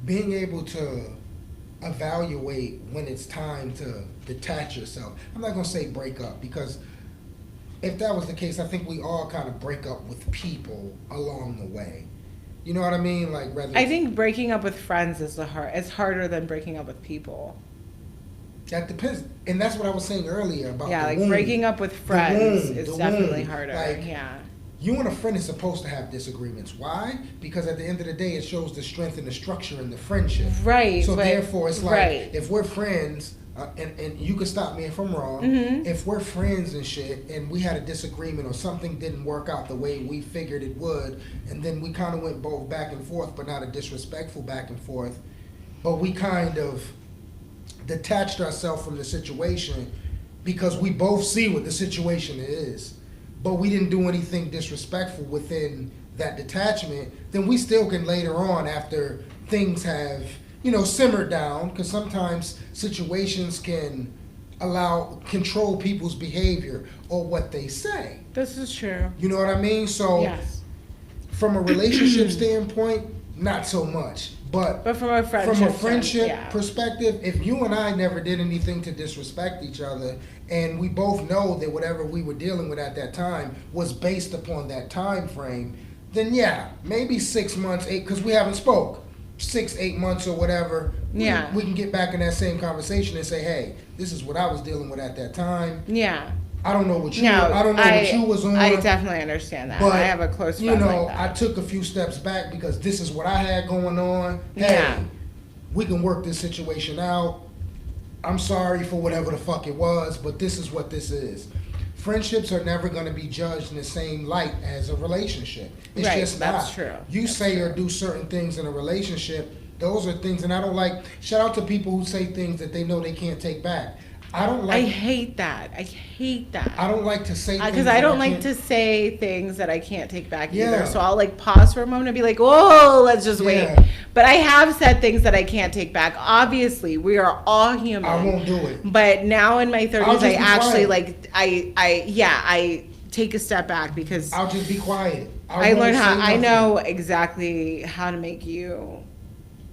being able to evaluate when it's time to detach yourself. I'm not gonna say break up, because if that was the case, I think we all kind of break up with people along the way. You know what I mean? Like, whether I it's, think breaking up with friends is it's harder than breaking up with people. that depends, and that's what I was saying earlier about Yeah, the like wound. breaking up with The friends wound, is the definitely wound. harder. Like, Yeah. you and a friend is supposed to have disagreements. Why? Because at the end of the day, it shows the strength and the structure in the friendship. Right. So but, therefore, it's like, right. if we're friends, and you can stop me if I'm wrong. Mhm. If we're friends and shit, and we had a disagreement or something didn't work out the way we figured it would, and then we kind of went both back and forth, but not a disrespectful back and forth, but we kind of detached ourselves from the situation because we both see what the situation is, but we didn't do anything disrespectful within that detachment, then we still can later on, after things have, simmered down, because sometimes situations can control people's behavior or what they say. This is true. You know what I mean? So Yes. from a relationship standpoint, not so much. But from a friendship, from a friendship yeah. perspective, if you and I never did anything to disrespect each other, and we both know that whatever we were dealing with at that time was based upon that time frame, then yeah, maybe 6 months, 8, because we haven't spoke, 6, 8 months or whatever. Yeah. We can get back in that same conversation and say, hey, this is what I was dealing with at that time. Yeah. I don't know what you. No, I don't know what you was on. I definitely understand that. But, I have a close friend like that. I took a few steps back because this is what I had going on. Hey, Yeah. we can work this situation out. I'm sorry for whatever the fuck it was, but this is what this is. Friendships are never going to be judged in the same light as a relationship. It's Right, just that's not. true. You That's say or true. do certain things in a relationship. Those are things, and I don't like. Shout out to people who say things that they know they can't take back. I don't I like. hate that. I hate that. I don't like to say things Because that I don't like can't- to say things that I can't take back Yeah. either. So I'll like pause for a moment and be like, whoa, let's just wait. Yeah. But I have said things that I can't take back. Obviously, we are all human. I won't do it. But now in my 30s, I'll just I be actually quiet. I take a step back because I'll just be quiet. I won't learned say I nothing. know exactly how to make you.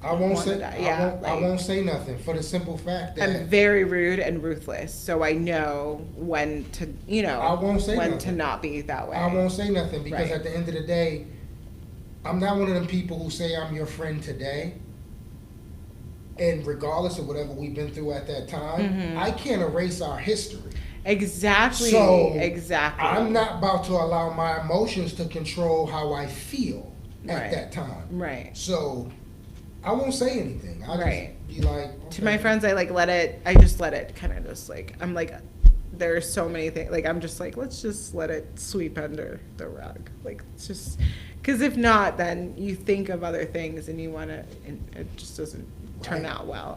I won't one say. of that, yeah, I like- won't say nothing for the simple fact that I'm very rude and ruthless, so I know when to, I won't say when to nothing. not be that way. I won't say nothing, because Right. at the end of the day, I'm not one of them people who say I'm your friend today, and regardless of whatever we've been through at that time, Mhm. I can't erase our history. Exactly. So exactly. I'm not about to allow my emotions to control how I feel at Right. that time. Right. So I won't say anything. I'll Right. just be like, To okay. my friends, I just let it kind of just like, I'm like, there's so many things, like, I'm just like, let's just let it sweep under the rug. Like, it's just, because if not, then you think of other things and you want to, and it just doesn't turn Right. out well.